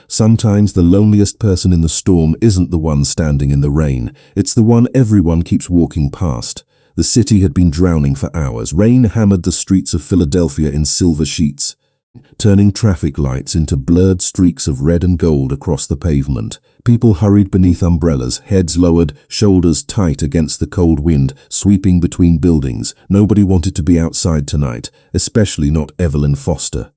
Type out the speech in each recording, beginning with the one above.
Sometimes the loneliest person in the storm isn't the one standing in the rain, it's the one everyone keeps walking past. The city had been drowning for hours. Rain hammered the streets of Philadelphia in silver sheets, turning traffic lights into blurred streaks of red and gold across the pavement. People hurried beneath umbrellas, heads lowered, shoulders tight against the cold wind sweeping between buildings. Nobody wanted to be outside tonight, especially not Evelyn Foster.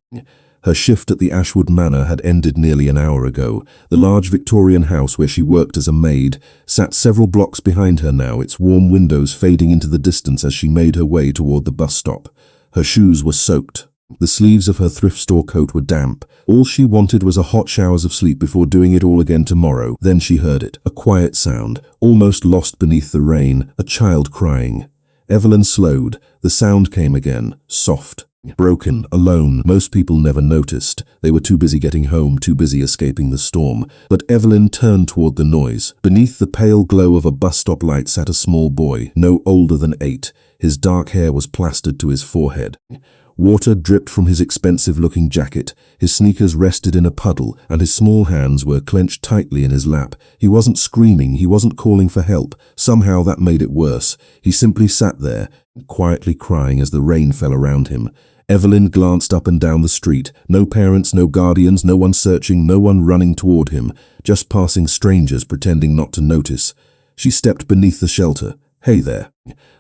Her shift at the Ashwood Manor had ended nearly an hour ago. The large Victorian house where she worked as a maid sat several blocks behind her now, its warm windows fading into the distance as she made her way toward the bus stop. Her shoes were soaked. The sleeves of her thrift store coat were damp. All she wanted was a hot showers of sleep before doing it all again tomorrow. Then she heard it, a quiet sound, almost lost beneath the rain, a child crying. Evelyn slowed. The sound came again, soft. Broken, alone. Most people never noticed. They were too busy getting home, too busy escaping the storm. But Evelyn turned toward the noise. Beneath the pale glow of a bus stop light sat a small boy, no older than 8. His dark hair was plastered to his forehead. Water dripped from his expensive-looking jacket. His sneakers rested in a puddle, and his small hands were clenched tightly in his lap. He wasn't screaming, he wasn't calling for help. Somehow that made it worse. He simply sat there, quietly crying as the rain fell around him. Evelyn glanced up and down the street. No parents, no guardians, no one searching, no one running toward him. Just passing strangers pretending not to notice. She stepped beneath the shelter. "Hey there."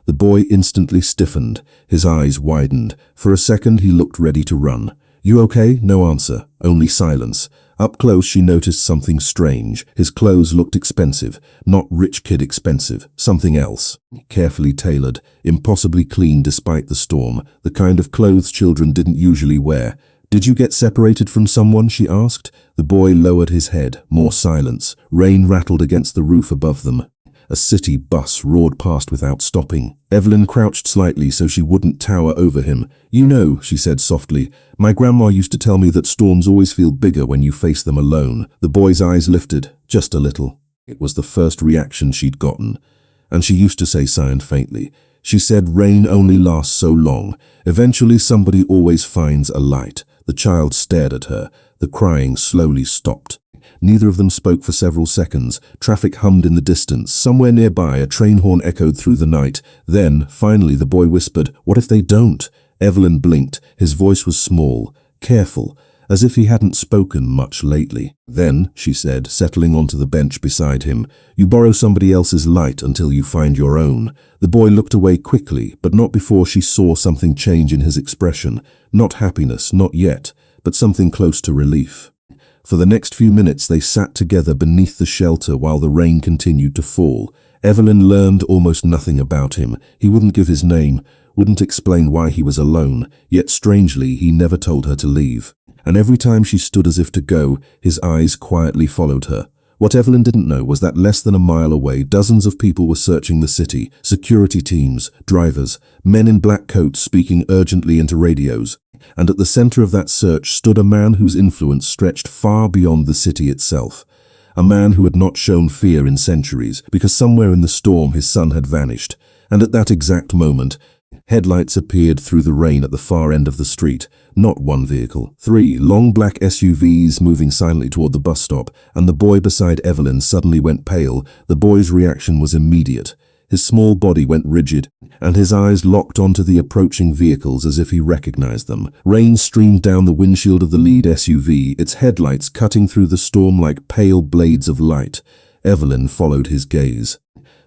The boy instantly stiffened. His eyes widened. For a second he looked ready to run. "You okay?" No answer, only silence. Up close she noticed something strange. His clothes looked expensive. Not rich kid expensive. Something else. Carefully tailored. Impossibly clean despite the storm. The kind of clothes children didn't usually wear. "Did you get separated from someone?" she asked. The boy lowered his head. More silence. Rain rattled against the roof above them. A city bus roared past without stopping. Evelyn crouched slightly so she wouldn't tower over him. "You know," she said softly, "my grandma used to tell me that storms always feel bigger when you face them alone." The boy's eyes lifted, just a little. It was the first reaction she'd gotten. And she used to say, sighing faintly, she said, "Rain only lasts so long. Eventually somebody always finds a light." The child stared at her. The crying slowly stopped. Neither of them spoke for several seconds. Traffic hummed in the distance. Somewhere nearby, a train horn echoed through the night. Then, finally, the boy whispered, "What if they don't?" Evelyn blinked. His voice was small, careful, as if he hadn't spoken much lately. "Then," she said, settling onto the bench beside him, "you borrow somebody else's light until you find your own." The boy looked away quickly, but not before she saw something change in his expression. Not happiness, not yet, but something close to relief. For the next few minutes they sat together beneath the shelter while the rain continued to fall. Evelyn learned almost nothing about him. He wouldn't give his name, wouldn't explain why he was alone, yet strangely he never told her to leave. And every time she stood as if to go, his eyes quietly followed her. What Evelyn didn't know was that less than a mile away, dozens of people were searching the city. Security teams, drivers, men in black coats speaking urgently into radios. And at the center of that search stood a man whose influence stretched far beyond the city itself. A man who had not shown fear in centuries, because somewhere in the storm his son had vanished. And at that exact moment, headlights appeared through the rain at the far end of the street. Not one vehicle. 3 long black SUVs moving silently toward the bus stop, and the boy beside Evelyn suddenly went pale. The boy's reaction was immediate. His small body went rigid, and his eyes locked onto the approaching vehicles as if he recognized them. Rain streamed down the windshield of the lead SUV, its headlights cutting through the storm like pale blades of light. Evelyn followed his gaze.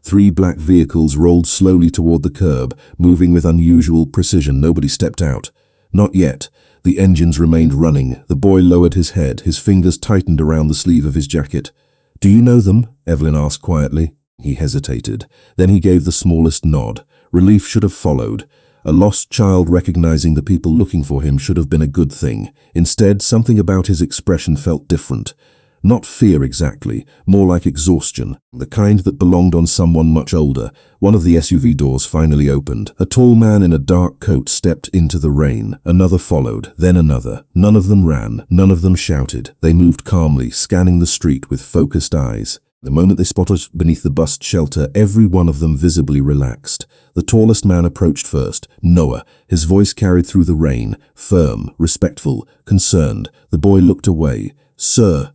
3 black vehicles rolled slowly toward the curb, moving with unusual precision. Nobody stepped out. Not yet. The engines remained running. The boy lowered his head, his fingers tightened around the sleeve of his jacket. "Do you know them?" Evelyn asked quietly. He hesitated. Then he gave the smallest nod. Relief should have followed. A lost child recognizing the people looking for him should have been a good thing. Instead, something about his expression felt different. Not fear exactly, more like exhaustion, the kind that belonged on someone much older. One of the SUV doors finally opened. A tall man in a dark coat stepped into the rain. Another followed, then another. None of them ran, none of them shouted. They moved calmly, scanning the street with focused eyes. The moment they spotted us beneath the bus shelter, every one of them visibly relaxed. The tallest man approached first, Noah. His voice carried through the rain, firm, respectful, concerned. The boy looked away. "Sir,"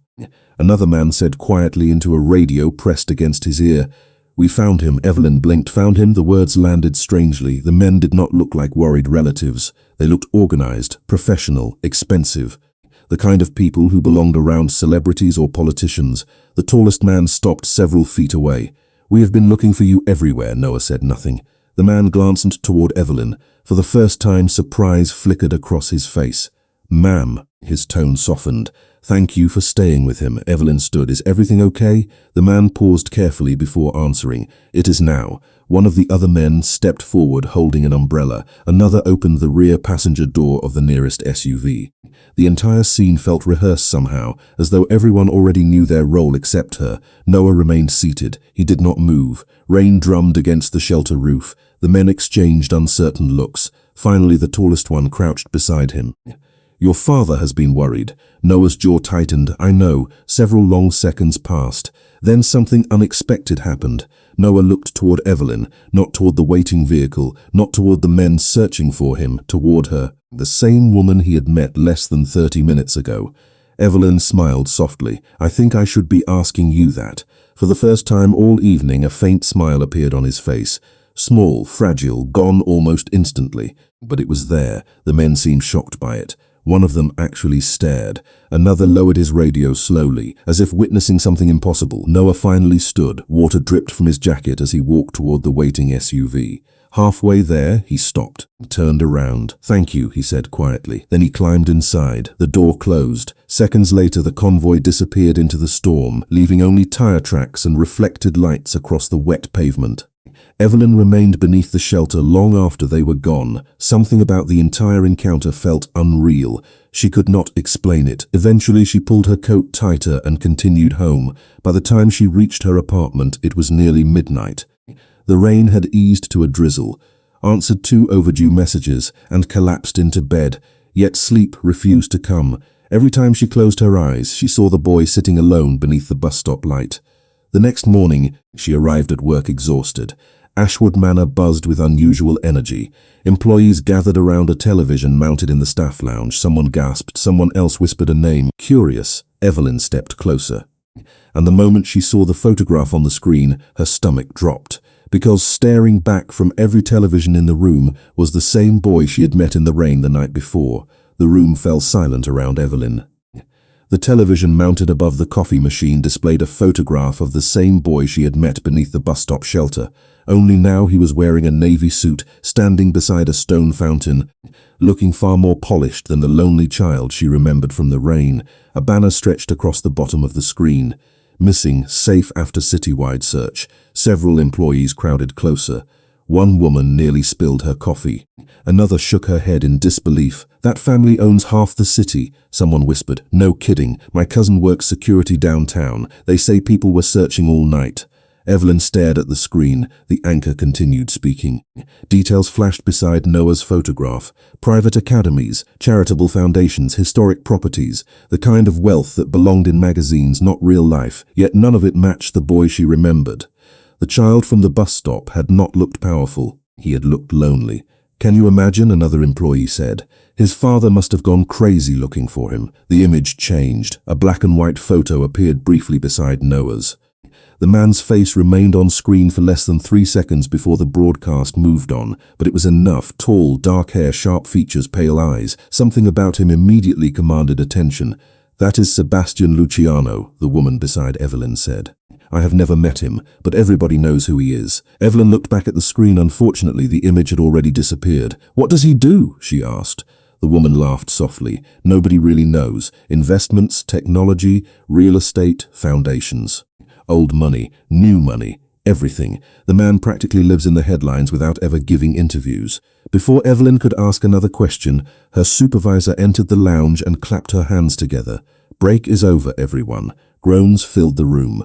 Another man said quietly into a radio pressed against his ear. "We found him." Evelyn blinked. "Found him?" The words landed strangely. The men did not look like worried relatives. They looked organized, professional, expensive. The kind of people who belonged around celebrities or politicians. The tallest man stopped several feet away. "We have been looking for you everywhere." Noah said nothing. The man glanced toward Evelyn. For the first time, surprise flickered across his face. "Ma'am," his tone softened. "Thank you for staying with him." Evelyn stood. "Is everything okay?" The man paused carefully before answering. "It is now." One of the other men stepped forward holding an umbrella. Another opened the rear passenger door of the nearest SUV. The entire scene felt rehearsed somehow, as though everyone already knew their role except her. Noah remained seated. He did not move. Rain drummed against the shelter roof. The men exchanged uncertain looks. Finally, the tallest one crouched beside him. "Your father has been worried." Noah's jaw tightened. "I know." Several long seconds passed. Then something unexpected happened. Noah looked toward Evelyn, not toward the waiting vehicle, not toward the men searching for him, toward her, the same woman he had met less than 30 minutes ago. Evelyn smiled softly. "I think I should be asking you that." For the first time all evening, a faint smile appeared on his face. Small, fragile, gone almost instantly. But it was there. The men seemed shocked by it. One of them actually stared. Another lowered his radio slowly, as if witnessing something impossible. Noah finally stood. Water dripped from his jacket as he walked toward the waiting SUV. Halfway there, he stopped, turned around. "Thank you," he said quietly. Then he climbed inside. The door closed. Seconds later, the convoy disappeared into the storm, leaving only tire tracks and reflected lights across the wet pavement. Evelyn remained beneath the shelter long after they were gone. Something about the entire encounter felt unreal. She could not explain it. Eventually, she pulled her coat tighter and continued home. By the time she reached her apartment, it was nearly midnight. The rain had eased to a drizzle, answered 2 overdue messages, and collapsed into bed. Yet sleep refused to come. Every time she closed her eyes, she saw the boy sitting alone beneath the bus stop light. The next morning, she arrived at work exhausted. Ashwood Manor buzzed with unusual energy. Employees gathered around a television mounted in the staff lounge. Someone gasped. Someone else whispered a name. Curious, Evelyn stepped closer. And the moment she saw the photograph on the screen, her stomach dropped. Because staring back from every television in the room was the same boy she had met in the rain the night before. The room fell silent around Evelyn. The television mounted above the coffee machine displayed a photograph of the same boy she had met beneath the bus stop shelter. Only now he was wearing a navy suit, standing beside a stone fountain, looking far more polished than the lonely child she remembered from the rain. A banner stretched across the bottom of the screen. "Missing, safe after citywide search." Several employees crowded closer. One woman nearly spilled her coffee. Another shook her head in disbelief. "That family owns half the city," someone whispered. "No kidding. My cousin works security downtown. They say people were searching all night." Evelyn stared at the screen. The anchor continued speaking. Details flashed beside Noah's photograph. Private academies, charitable foundations, historic properties, the kind of wealth that belonged in magazines, not real life, yet none of it matched the boy she remembered. The child from the bus stop had not looked powerful. He had looked lonely. "Can you imagine?" another employee said. "His father must have gone crazy looking for him." The image changed. A black and white photo appeared briefly beside Noah's. The man's face remained on screen for less than 3 seconds before the broadcast moved on, but it was enough. Tall, dark hair, sharp features, pale eyes. Something about him immediately commanded attention. "That is Sebastian Luciano," the woman beside Evelyn said. "I have never met him, but everybody knows who he is." Evelyn looked back at the screen. Unfortunately, the image had already disappeared. "What does he do?" she asked. The woman laughed softly. "Nobody really knows. Investments, technology, real estate, foundations. Old money, new money, everything. The man practically lives in the headlines without ever giving interviews." Before Evelyn could ask another question, her supervisor entered the lounge and clapped her hands together. "Break is over, everyone." Groans filled the room.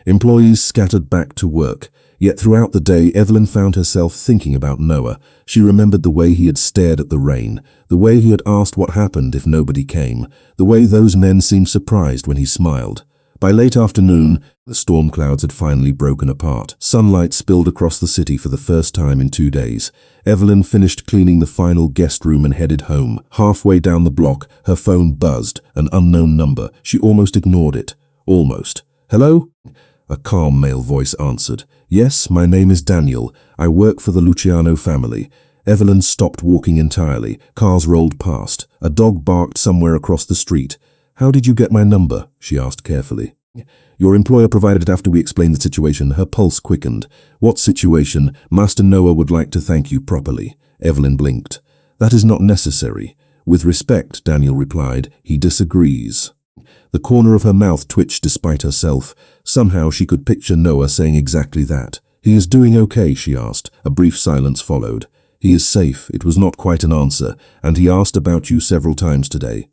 Employees scattered back to work. Yet throughout the day, Evelyn found herself thinking about Noah. She remembered the way he had stared at the rain, the way he had asked what happened if nobody came, the way those men seemed surprised when he smiled. By late afternoon, the storm clouds had finally broken apart. Sunlight spilled across the city for the first time in 2 days. Evelyn finished cleaning the final guest room and headed home. Halfway down the block, her phone buzzed, an unknown number. She almost ignored it. Almost. Hello? A calm male voice answered. Yes, my name is Daniel. I work for the Luciano family. Evelyn stopped walking entirely. Cars rolled past. A dog barked somewhere across the street. How did you get my number? She asked carefully. Your employer provided it after we explained the situation. Her pulse quickened. What situation? Master Noah would like to thank you properly. Evelyn blinked. That is not necessary. With respect, Daniel replied. He disagrees. The corner of her mouth twitched despite herself. Somehow she could picture Noah saying exactly that. He is doing okay, she asked. A brief silence followed. He is safe. It was not quite an answer, and he asked about you several times today.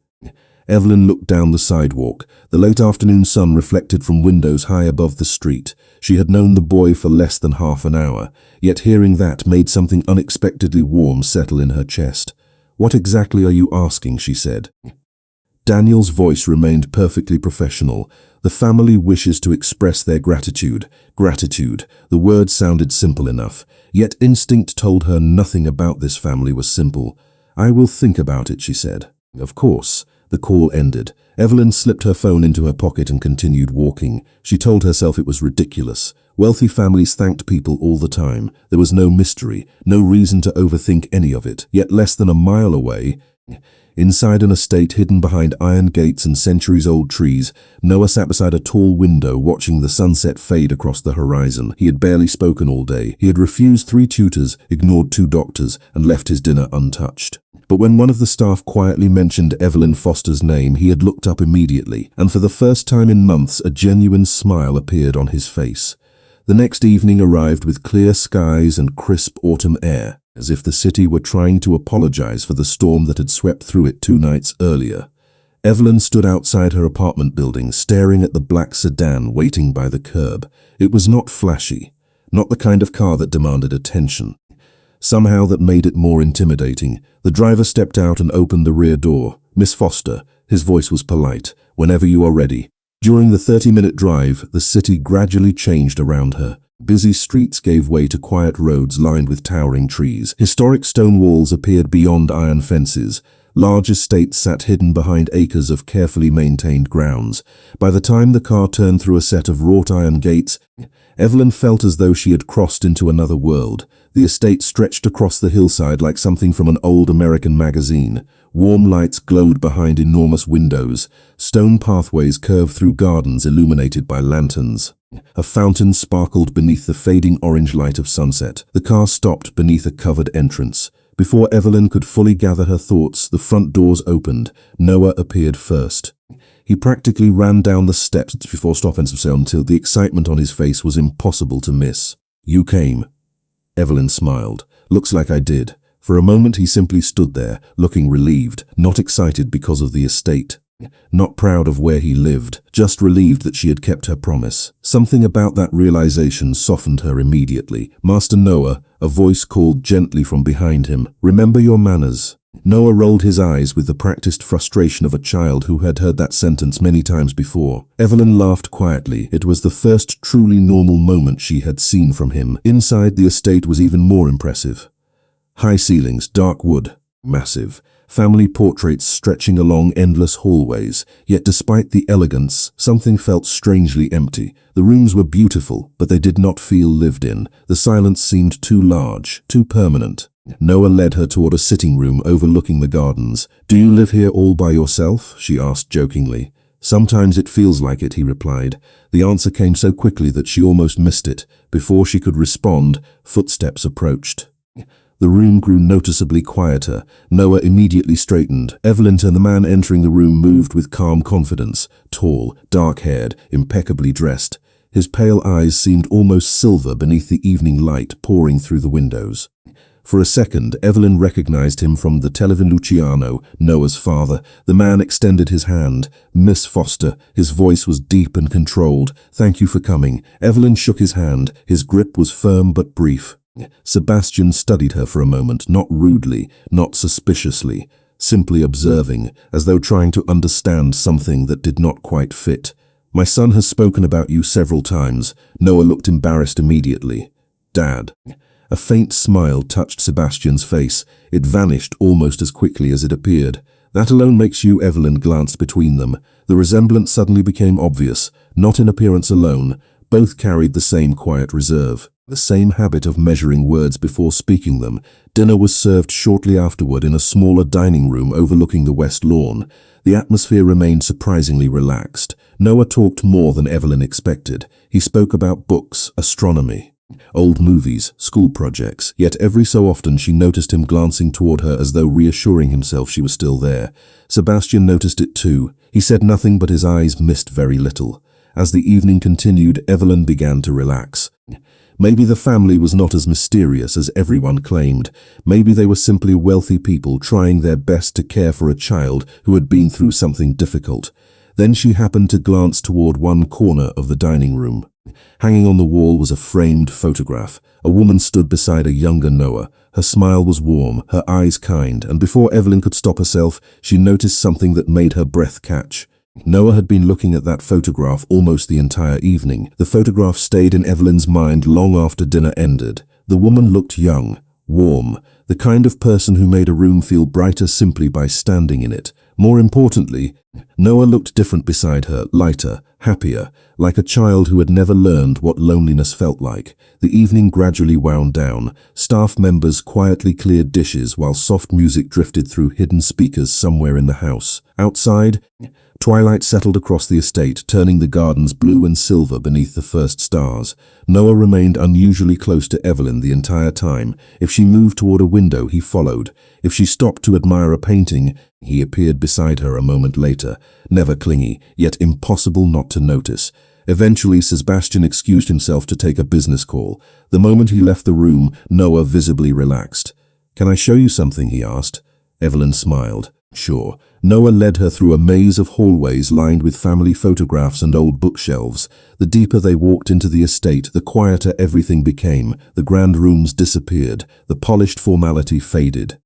Evelyn looked down the sidewalk. The late afternoon sun reflected from windows high above the street. She had known the boy for less than half an hour, yet hearing that made something unexpectedly warm settle in her chest. What exactly are you asking? She said. Daniel's voice remained perfectly professional. The family wishes to express their gratitude. Gratitude. The word sounded simple enough, yet instinct told her nothing about this family was simple. I will think about it, she said. Of course. The call ended. Evelyn slipped her phone into her pocket and continued walking. She told herself it was ridiculous. Wealthy families thanked people all the time. There was no mystery, no reason to overthink any of it. Yet less than a mile away, inside an estate hidden behind iron gates and centuries-old trees, Noah sat beside a tall window watching the sunset fade across the horizon. He had barely spoken all day. He had refused 3 tutors, ignored 2 doctors, and left his dinner untouched. But when one of the staff quietly mentioned Evelyn Foster's name, he had looked up immediately, and for the first time in months a genuine smile appeared on his face. The next evening arrived with clear skies and crisp autumn air, as if the city were trying to apologize for the storm that had swept through it 2 nights earlier. Evelyn stood outside her apartment building, staring at the black sedan waiting by the curb. It was not flashy, not the kind of car that demanded attention. Somehow that made it more intimidating. The driver stepped out and opened the rear door. Miss Foster, his voice was polite, whenever you are ready. During the 30-minute drive, the city gradually changed around her. Busy streets gave way to quiet roads lined with towering trees. Historic stone walls appeared beyond iron fences. Large estates sat hidden behind acres of carefully maintained grounds. By the time the car turned through a set of wrought iron gates, Evelyn felt as though she had crossed into another world. The estate stretched across the hillside like something from an old American magazine. Warm lights glowed behind enormous windows. Stone pathways curved through gardens illuminated by lanterns. A fountain sparkled beneath the fading orange light of sunset. The car stopped beneath a covered entrance. Before Evelyn could fully gather her thoughts, the front doors opened. Noah appeared first. He practically ran down the steps before stopping himself until the excitement on his face was impossible to miss. You came. Evelyn smiled. Looks like I did. For a moment he simply stood there, looking relieved, not excited because of the estate. Not proud of where he lived, just relieved that she had kept her promise. Something about that realization softened her immediately. Master Noah, a voice called gently from behind him. Remember your manners. Noah rolled his eyes with the practiced frustration of a child who had heard that sentence many times before. Evelyn laughed quietly. It was the first truly normal moment she had seen from him. Inside, the estate was even more impressive. High ceilings, dark wood, massive. Family portraits stretching along endless hallways. Yet despite the elegance, something felt strangely empty. The rooms were beautiful, but they did not feel lived in. The silence seemed too large, too permanent. Noah led her toward a sitting room overlooking the gardens. Do you live here all by yourself? She asked jokingly. Sometimes it feels like it, he replied. The answer came so quickly that she almost missed it. Before she could respond, footsteps approached. The room grew noticeably quieter. Noah immediately straightened. Evelyn and the man entering the room moved with calm confidence. Tall, dark-haired, impeccably dressed. His pale eyes seemed almost silver beneath the evening light pouring through the windows. For a second, Evelyn recognized him from the television. Luciano, Noah's father. The man extended his hand. Miss Foster. His voice was deep and controlled. Thank you for coming. Evelyn shook his hand. His grip was firm but brief. Sebastian studied her for a moment, not rudely, not suspiciously, simply observing, as though trying to understand something that did not quite fit. My son has spoken about you several times. Noah looked embarrassed immediately. Dad. A faint smile touched Sebastian's face. It vanished almost as quickly as it appeared. That alone makes you. Evelyn glanced between them. The resemblance suddenly became obvious, not in appearance alone. Both carried the same quiet reserve, the same habit of measuring words before speaking them. Dinner was served shortly afterward in a smaller dining room overlooking the west lawn. The atmosphere remained surprisingly relaxed. Noah talked more than Evelyn expected. He spoke about books, astronomy, old movies, school projects, yet every so often she noticed him glancing toward her as though reassuring himself she was still there. Sebastian noticed it too. He said nothing, but his eyes missed very little. As the evening continued, Evelyn began to relax. Maybe the family was not as mysterious as everyone claimed. Maybe they were simply wealthy people trying their best to care for a child who had been through something difficult. Then she happened to glance toward one corner of the dining room. Hanging on the wall was a framed photograph. A woman stood beside a younger Noah. Her smile was warm, her eyes kind, and before Evelyn could stop herself, she noticed something that made her breath catch. Noah had been looking at that photograph almost the entire evening. The photograph stayed in Evelyn's mind long after dinner ended. The woman looked young, warm, the kind of person who made a room feel brighter simply by standing in it. More importantly, Noah looked different beside her, lighter, happier, like a child who had never learned what loneliness felt like. The evening gradually wound down. Staff members quietly cleared dishes while soft music drifted through hidden speakers somewhere in the house. Outside, twilight settled across the estate, turning the gardens blue and silver beneath the first stars. Noah remained unusually close to Evelyn the entire time. If she moved toward a window, he followed. If she stopped to admire a painting, he appeared beside her a moment later, never clingy, yet impossible not to notice. Eventually, Sebastian excused himself to take a business call. The moment he left the room, Noah visibly relaxed. "Can I show you something?" he asked. Evelyn smiled. "Sure." Noah led her through a maze of hallways lined with family photographs and old bookshelves. The deeper they walked into the estate, the quieter everything became. The grand rooms disappeared. The polished formality faded.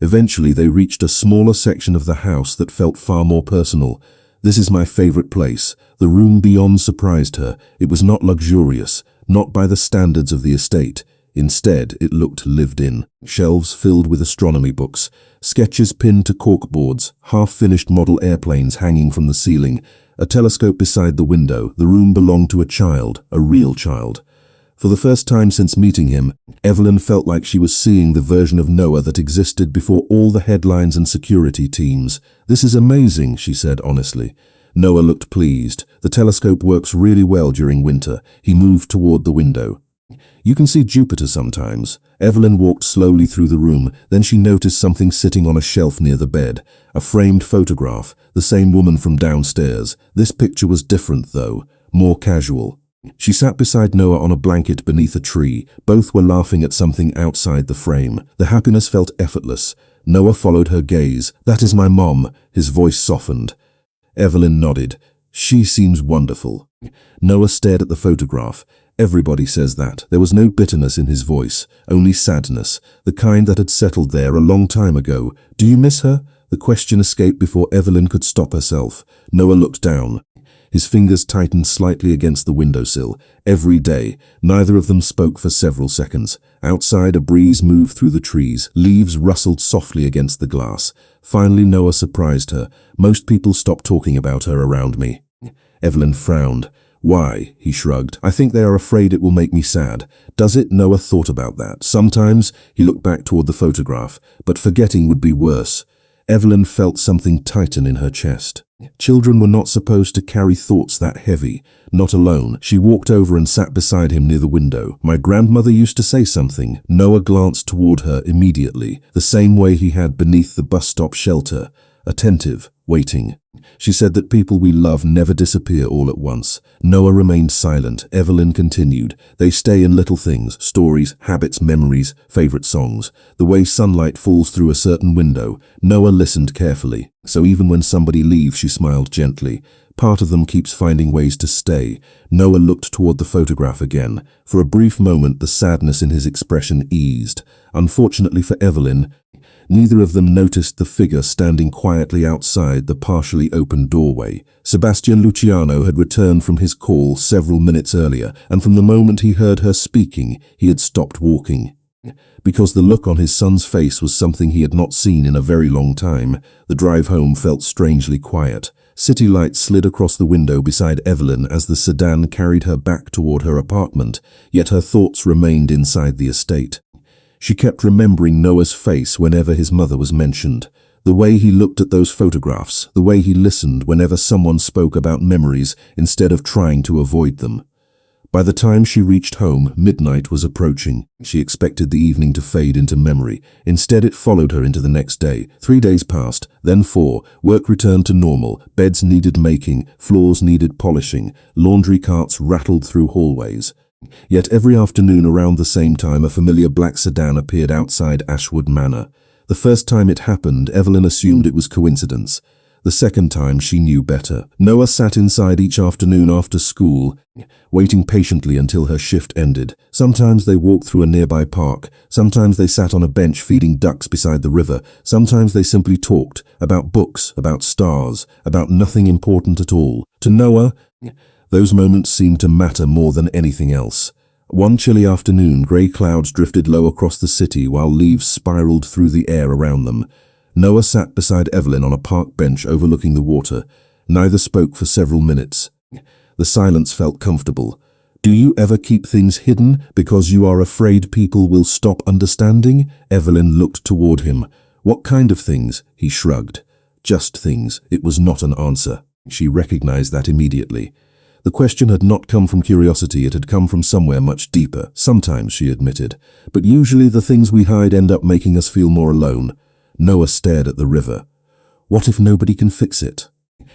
Eventually, they reached a smaller section of the house that felt far more personal. "This is my favorite place." The room beyond surprised her. It was not luxurious, not by the standards of the estate. Instead, it looked lived in. Shelves filled with astronomy books, sketches pinned to corkboards, half-finished model airplanes hanging from the ceiling, a telescope beside the window. The room belonged to a child, a real child. For the first time since meeting him, Evelyn felt like she was seeing the version of Noah that existed before all the headlines and security teams. "This is amazing," she said honestly. Noah looked pleased. "The telescope works really well during winter." He moved toward the window. "You can see Jupiter sometimes." Evelyn walked slowly through the room. Then she noticed something sitting on a shelf near the bed. A framed photograph, the same woman from downstairs. This picture was different though, more casual. She sat beside Noah on a blanket beneath a tree. Both were laughing at something outside the frame. The happiness felt effortless. Noah followed her gaze. "That is my mom." His voice softened. Evelyn nodded. "She seems wonderful." Noah stared at the photograph. "Everybody says that." There was no bitterness in his voice, only sadness, the kind that had settled there a long time ago. "Do you miss her?" The question escaped before Evelyn could stop herself. Noah looked down. His fingers tightened slightly against the windowsill. "Every day." Neither of them spoke for several seconds. Outside, a breeze moved through the trees. Leaves rustled softly against the glass. Finally, Noah surprised her. "Most people stop talking about her around me." Evelyn frowned. "Why?" He shrugged. "I think they are afraid it will make me sad." "Does it?" Noah thought about that. "Sometimes." He looked back toward the photograph. "But forgetting would be worse." Evelyn felt something tighten in her chest. Children were not supposed to carry thoughts that heavy. Not alone. She walked over and sat beside him near the window. "My grandmother used to say something." Noah glanced toward her immediately, the same way he had beneath the bus stop shelter. Attentive, waiting. "She said that people we love never disappear all at once." Noah remained silent. Evelyn continued. "They stay in little things, stories, habits, memories, favorite songs. The way sunlight falls through a certain window." Noah listened carefully. "So even when somebody leaves," she smiled gently, "part of them keeps finding ways to stay." Noah looked toward the photograph again. For a brief moment, the sadness in his expression eased. Unfortunately for Evelyn, neither of them noticed the figure standing quietly outside the partially open doorway. Sebastian Luciano had returned from his call several minutes earlier, and from the moment he heard her speaking, he had stopped walking. Because the look on his son's face was something he had not seen in a very long time, the drive home felt strangely quiet. City lights slid across the window beside Evelyn as the sedan carried her back toward her apartment, yet her thoughts remained inside the estate. She kept remembering Noah's face whenever his mother was mentioned. The way he looked at those photographs, the way he listened whenever someone spoke about memories instead of trying to avoid them. By the time she reached home, midnight was approaching. She expected the evening to fade into memory. Instead, it followed her into the next day. 3 days passed, then 4. Work returned to normal. Beds needed making, floors needed polishing, laundry carts rattled through hallways. Yet every afternoon around the same time, a familiar black sedan appeared outside Ashwood Manor. The first time it happened, Evelyn assumed it was coincidence. The second time, she knew better. Noah sat inside each afternoon after school, waiting patiently until her shift ended. Sometimes they walked through a nearby park. Sometimes they sat on a bench feeding ducks beside the river. Sometimes they simply talked about books, about stars, about nothing important at all. To Noah, those moments seemed to matter more than anything else. One chilly afternoon, grey clouds drifted low across the city while leaves spiraled through the air around them. Noah sat beside Evelyn on a park bench overlooking the water. Neither spoke for several minutes. The silence felt comfortable. "Do you ever keep things hidden because you are afraid people will stop understanding?" Evelyn looked toward him. "What kind of things?" He shrugged. "Just things." It was not an answer. She recognized that immediately. The question had not come from curiosity, it had come from somewhere much deeper. Sometimes, she admitted, but usually the things we hide end up making us feel more alone. Noah stared at the river. What if nobody can fix it?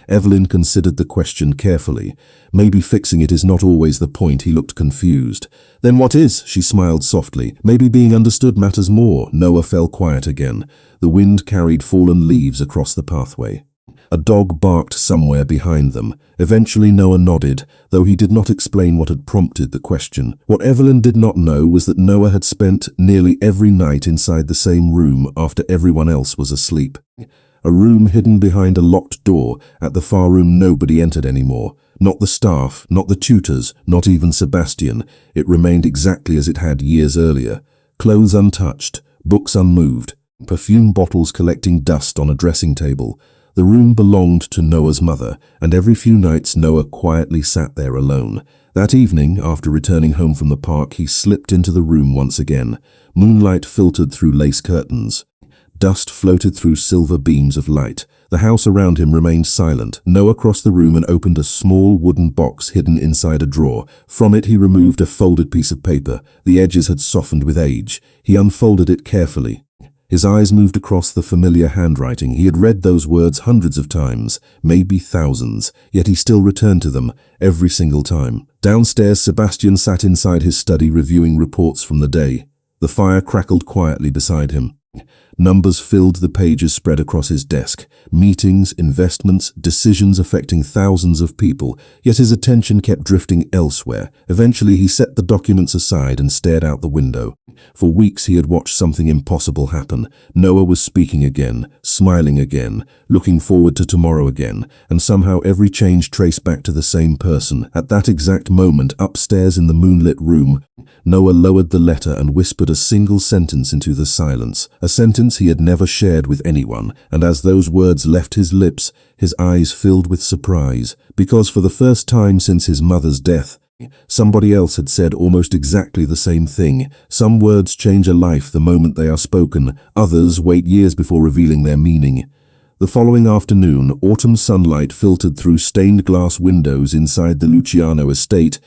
Evelyn considered the question carefully. Maybe fixing it is not always the point. He looked confused. Then what is? She smiled softly. Maybe being understood matters more. Noah fell quiet again. The wind carried fallen leaves across the pathway. A dog barked somewhere behind them. Eventually Noah nodded, though he did not explain what had prompted the question. What Evelyn did not know was that Noah had spent nearly every night inside the same room after everyone else was asleep. A room hidden behind a locked door. At the far room nobody entered anymore. Not the staff, not the tutors, not even Sebastian. It remained exactly as it had years earlier. Clothes untouched, books unmoved, perfume bottles collecting dust on a dressing table. The room belonged to Noah's mother, and every few nights Noah quietly sat there alone. That evening, after returning home from the park, he slipped into the room once again. Moonlight filtered through lace curtains. Dust floated through silver beams of light. The house around him remained silent. Noah crossed the room and opened a small wooden box hidden inside a drawer. From it he removed a folded piece of paper. The edges had softened with age. He unfolded it carefully. His eyes moved across the familiar handwriting. He had read those words hundreds of times, maybe thousands, yet he still returned to them every single time. Downstairs, Sebastian sat inside his study reviewing reports from the day. The fire crackled quietly beside him. Numbers filled the pages spread across his desk. Meetings, investments, decisions affecting thousands of people, yet his attention kept drifting elsewhere. Eventually he set the documents aside and stared out the window. For weeks he had watched something impossible happen. Noah was speaking again, smiling again, looking forward to tomorrow again, and somehow every change traced back to the same person. At that exact moment, upstairs in the moonlit room, Noah lowered the letter and whispered a single sentence into the silence, a sentence he had never shared with anyone, and as those words left his lips, his eyes filled with surprise, because for the first time since his mother's death, somebody else had said almost exactly the same thing. Some words change a life the moment they are spoken, others wait years before revealing their meaning. The following afternoon, autumn sunlight filtered through stained glass windows inside the Luciano estate,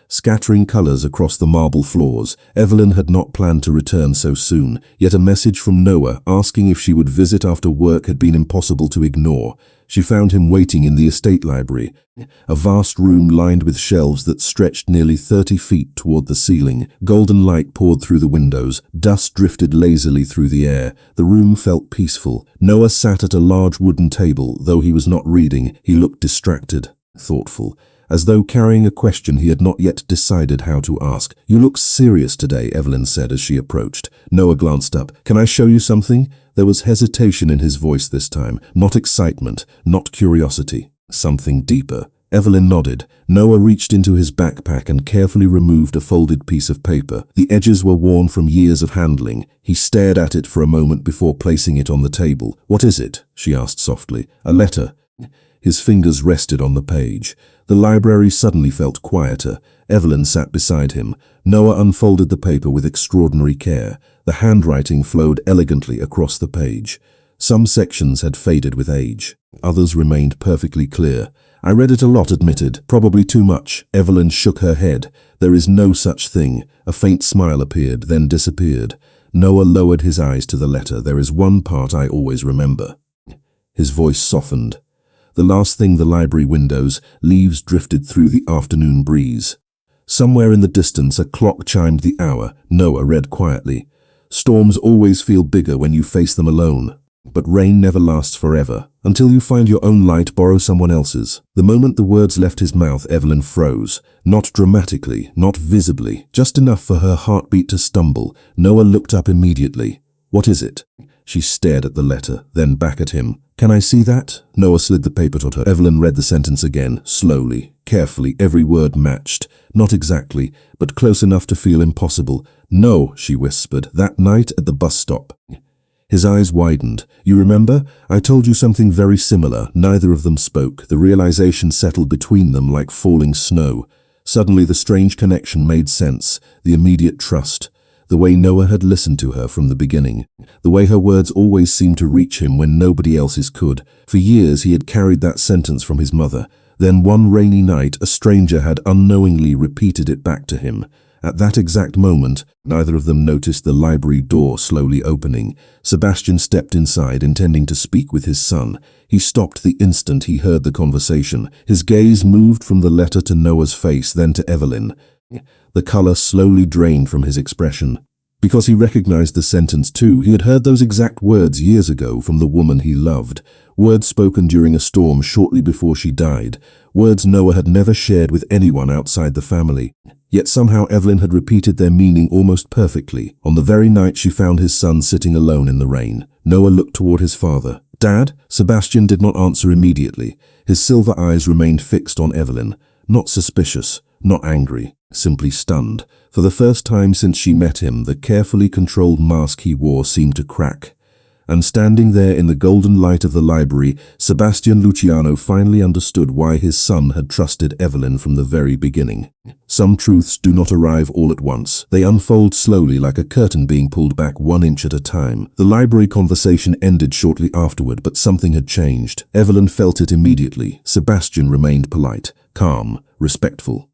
scattering colors across the marble floors. Evelyn had not planned to return so soon, yet a message from Noah asking if she would visit after work had been impossible to ignore. She found him waiting in the estate library, a vast room lined with shelves that stretched nearly 30 feet toward the ceiling. Golden light poured through the windows. Dust drifted lazily through the air. The room felt peaceful. Noah sat at a large wooden table. Though he was not reading, he looked distracted, thoughtful, as though carrying a question he had not yet decided how to ask. "You look serious today," Evelyn said as she approached. Noah glanced up. "Can I show you something?" There was hesitation in his voice this time, not excitement, not curiosity, something deeper. Evelyn nodded. Noah reached into his backpack and carefully removed a folded piece of paper. The edges were worn from years of handling. He stared at it for a moment before placing it on the table. "What is it?" she asked softly. "A letter." His fingers rested on the page. The library suddenly felt quieter. Evelyn sat beside him. Noah unfolded the paper with extraordinary care. The handwriting flowed elegantly across the page. Some sections had faded with age. Others remained perfectly clear. "I read it a lot," admitted. "Probably too much." Evelyn shook her head. "There is no such thing." A faint smile appeared, then disappeared. Noah lowered his eyes to the letter. "There is one part I always remember." His voice softened. The last thing the library windows, leaves drifted through the afternoon breeze. Somewhere in the distance a clock chimed the hour. Noah read quietly. "Storms always feel bigger when you face them alone. But rain never lasts forever. Until you find your own light, borrow someone else's." The moment the words left his mouth, Evelyn froze. Not dramatically, not visibly, just enough for her heartbeat to stumble. Noah looked up immediately. "What is it?" She stared at the letter, then back at him. "Can I see that?" Noah slid the paper toward her. Evelyn read the sentence again, slowly, carefully. Every word matched. Not exactly, but close enough to feel impossible. "No," she whispered, "that night at the bus stop." His eyes widened. "You remember? I told you something very similar." Neither of them spoke. The realization settled between them like falling snow. Suddenly the strange connection made sense. The immediate trust. The way Noah had listened to her from the beginning. The way her words always seemed to reach him when nobody else's could. For years he had carried that sentence from his mother. Then one rainy night, a stranger had unknowingly repeated it back to him. At that exact moment, neither of them noticed the library door slowly opening. Sebastian stepped inside, intending to speak with his son. He stopped the instant he heard the conversation. His gaze moved from the letter to Noah's face, then to Evelyn. The color slowly drained from his expression. Because he recognized the sentence too. He had heard those exact words years ago from the woman he loved. Words spoken during a storm shortly before she died. Words Noah had never shared with anyone outside the family. Yet somehow Evelyn had repeated their meaning almost perfectly. On the very night she found his son sitting alone in the rain. Noah looked toward his father. "Dad?" Sebastian did not answer immediately. His silver eyes remained fixed on Evelyn. Not suspicious, not angry, simply stunned. For the first time since she met him, the carefully controlled mask he wore seemed to crack. And standing there in the golden light of the library, Sebastian Luciano finally understood why his son had trusted Evelyn from the very beginning. Some truths do not arrive all at once. They unfold slowly, like a curtain being pulled back 1 inch at a time. The library conversation ended shortly afterward, but something had changed. Evelyn felt it immediately. Sebastian remained polite, calm, respectful.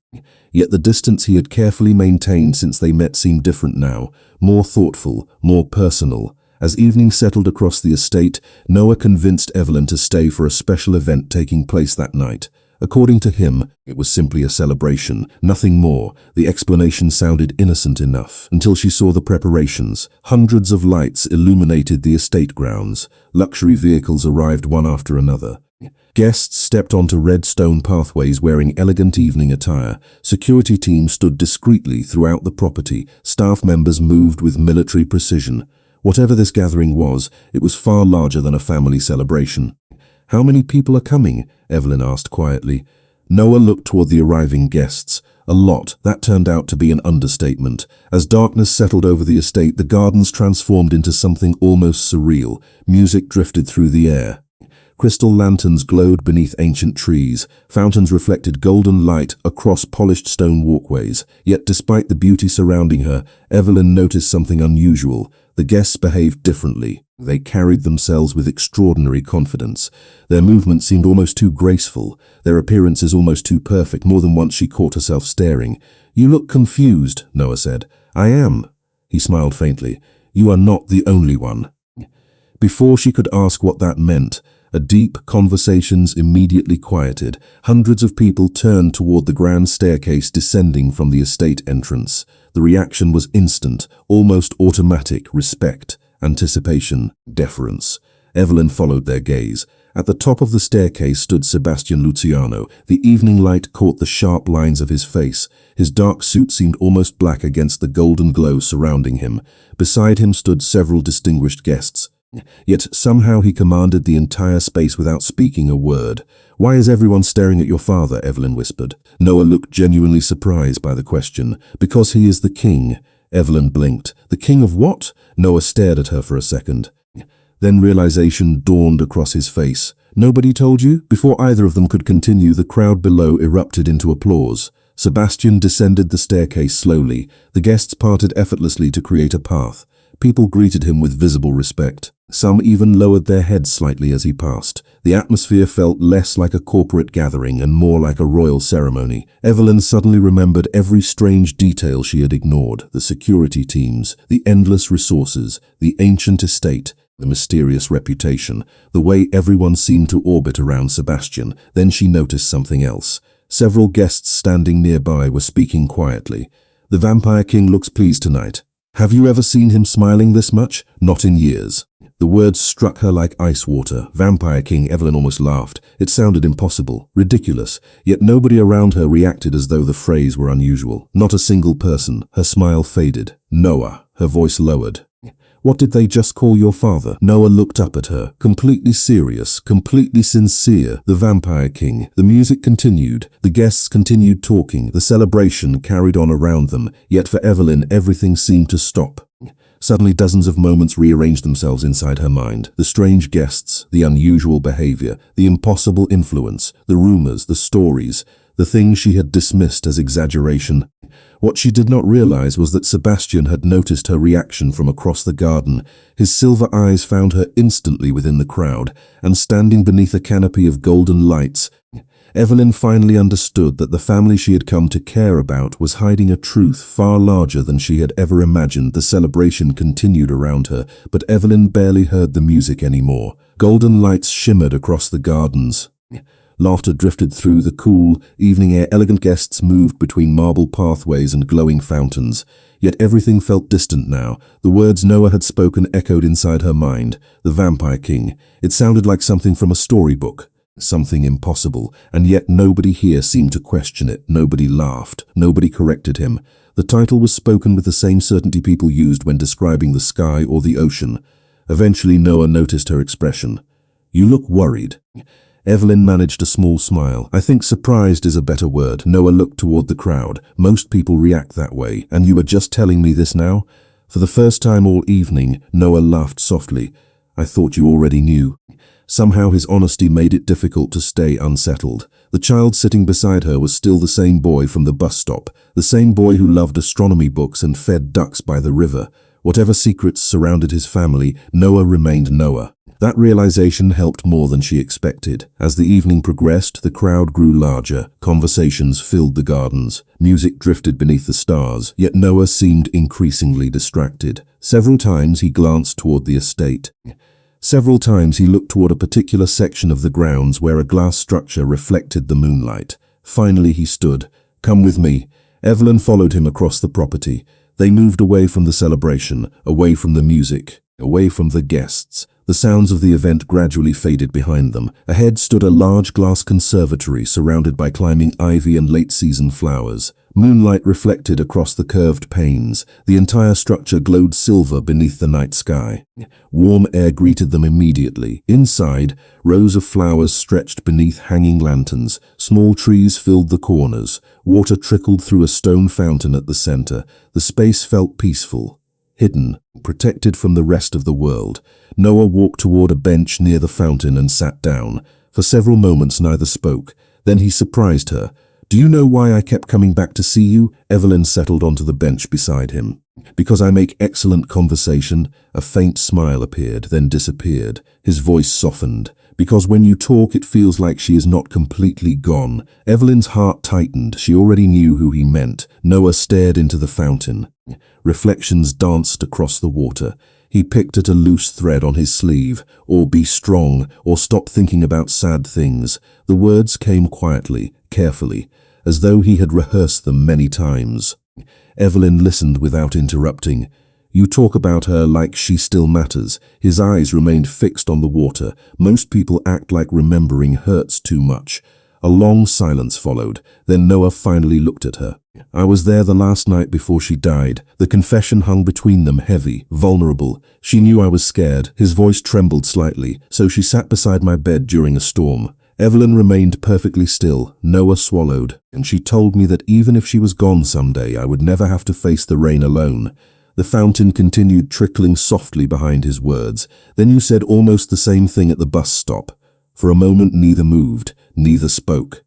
Yet the distance he had carefully maintained since they met seemed different now, more thoughtful, more personal. As evening settled across the estate, Noah convinced Evelyn to stay for a special event taking place that night. According to him, it was simply a celebration, nothing more. The explanation sounded innocent enough, until she saw the preparations. Hundreds of lights illuminated the estate grounds. Luxury vehicles arrived one after another. Guests stepped onto red stone pathways wearing elegant evening attire. Security teams stood discreetly throughout the property. Staff members moved with military precision. Whatever this gathering was, it was far larger than a family celebration. "How many people are coming?" Evelyn asked quietly. Noah looked toward the arriving guests. A lot. That turned out to be an understatement. As darkness settled over the estate, the gardens transformed into something almost surreal. Music drifted through the air. Crystal lanterns glowed beneath ancient trees. Fountains reflected golden light across polished stone walkways. Yet despite the beauty surrounding her, Evelyn noticed something unusual. The guests behaved differently. They carried themselves with extraordinary confidence. Their movements seemed almost too graceful, their appearances almost too perfect. More than once she caught herself staring. "You look confused," Noah said. "I am." He smiled faintly. "You are not the only one." Before she could ask what that meant, a deep conversations immediately quieted. Hundreds of people turned toward the grand staircase descending from the estate entrance. The reaction was instant, almost automatic: respect, anticipation, deference. Evelyn followed their gaze. At the top of the staircase stood Sebastian Luciano. The evening light caught the sharp lines of his face. His dark suit seemed almost black against the golden glow surrounding him. Beside him stood several distinguished guests. Yet somehow he commanded the entire space without speaking a word. "Why is everyone staring at your father?" Evelyn whispered. Noah looked genuinely surprised by the question. "Because he is the king." Evelyn blinked. "The king of what?" Noah stared at her for a second. Then realization dawned across his face. "Nobody told you?" Before either of them could continue, the crowd below erupted into applause. Sebastian descended the staircase slowly. The guests parted effortlessly to create a path. People greeted him with visible respect. Some even lowered their heads slightly as he passed. The atmosphere felt less like a corporate gathering and more like a royal ceremony. Evelyn suddenly remembered every strange detail she had ignored: the security teams, the endless resources, the ancient estate, the mysterious reputation, the way everyone seemed to orbit around Sebastian. Then she noticed something else. Several guests standing nearby were speaking quietly. "The Vampire King looks pleased tonight. Have you ever seen him smiling this much?" "Not in years." The words struck her like ice water. Vampire King. Evelyn almost laughed. It sounded impossible, ridiculous, yet nobody around her reacted as though the phrase were unusual. Not a single person. Her smile faded. "Noah." Her voice lowered. "What did they just call your father?" Noah looked up at her, completely serious, completely sincere. "The Vampire King." The music continued. The guests continued talking. The celebration carried on around them. Yet for Evelyn, everything seemed to stop. Suddenly dozens of moments rearranged themselves inside her mind. The strange guests, the unusual behavior, the impossible influence, the rumors, the stories, the things she had dismissed as exaggeration. What she did not realize was that Sebastian had noticed her reaction from across the garden. His silver eyes found her instantly within the crowd, and standing beneath a canopy of golden lights, Evelyn finally understood that the family she had come to care about was hiding a truth far larger than she had ever imagined. The celebration continued around her, but Evelyn barely heard the music anymore. Golden lights shimmered across the gardens. Laughter drifted through the cool, evening air. Elegant guests moved between marble pathways and glowing fountains. Yet everything felt distant now. The words Noah had spoken echoed inside her mind. The Vampire King. It sounded like something from a storybook. Something impossible, and yet nobody here seemed to question it. Nobody laughed. Nobody corrected him. The title was spoken with the same certainty people used when describing the sky or the ocean. Eventually Noah noticed her expression. "You look worried." Evelyn managed a small smile. "I think surprised is a better word." Noah looked toward the crowd. "Most people react that way, and you are just telling me this now?" For the first time all evening, Noah laughed softly. "I thought you already knew." Somehow his honesty made it difficult to stay unsettled. The child sitting beside her was still the same boy from the bus stop, the same boy who loved astronomy books and fed ducks by the river. Whatever secrets surrounded his family, Noah remained Noah. That realization helped more than she expected. As the evening progressed, the crowd grew larger. Conversations filled the gardens. Music drifted beneath the stars, yet Noah seemed increasingly distracted. Several times he glanced toward the estate. Several times he looked toward a particular section of the grounds where a glass structure reflected the moonlight. Finally he stood. "Come with me." Evelyn followed him across the property. They moved away from the celebration, away from the music, away from the guests. The sounds of the event gradually faded behind them. Ahead stood a large glass conservatory surrounded by climbing ivy and late-season flowers. Moonlight reflected across the curved panes. The entire structure glowed silver beneath the night sky. Warm air greeted them immediately. Inside, rows of flowers stretched beneath hanging lanterns. Small trees filled the corners. Water trickled through a stone fountain at the center. The space felt peaceful, hidden, protected from the rest of the world. Noah walked toward a bench near the fountain and sat down. For several moments neither spoke. Then he surprised her. "Do you know why I kept coming back to see you?" Evelyn settled onto the bench beside him. "Because I make excellent conversation." A faint smile appeared, then disappeared. His voice softened. "Because when you talk, it feels like she is not completely gone." Evelyn's heart tightened. She already knew who he meant. Noah stared into the fountain. Reflections danced across the water. He picked at a loose thread on his sleeve. "Or be strong, or stop thinking about sad things." The words came quietly, carefully, as though he had rehearsed them many times. Evelyn listened without interrupting. "You talk about her like she still matters." His eyes remained fixed on the water. "Most people act like remembering hurts too much." A long silence followed. Then Noah finally looked at her. "I was there the last night before she died." The confession hung between them, heavy, vulnerable. She knew I was scared. His voice trembled slightly, so she sat beside my bed during a storm. Evelyn remained perfectly still. Noah swallowed, and she told me that even if she was gone someday, I would never have to face the rain alone. The fountain continued trickling softly behind his words. "Then you said almost the same thing at the bus stop." For a moment neither moved, neither spoke.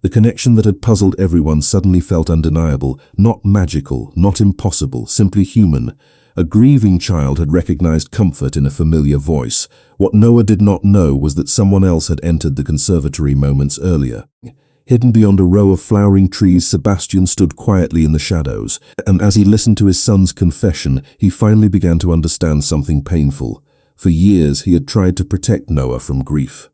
The connection that had puzzled everyone suddenly felt undeniable, not magical, not impossible, simply human. A grieving child had recognized comfort in a familiar voice. What Noah did not know was that someone else had entered the conservatory moments earlier. Hidden beyond a row of flowering trees, Sebastian stood quietly in the shadows, and as he listened to his son's confession, he finally began to understand something painful. For years he had tried to protect Noah from grief.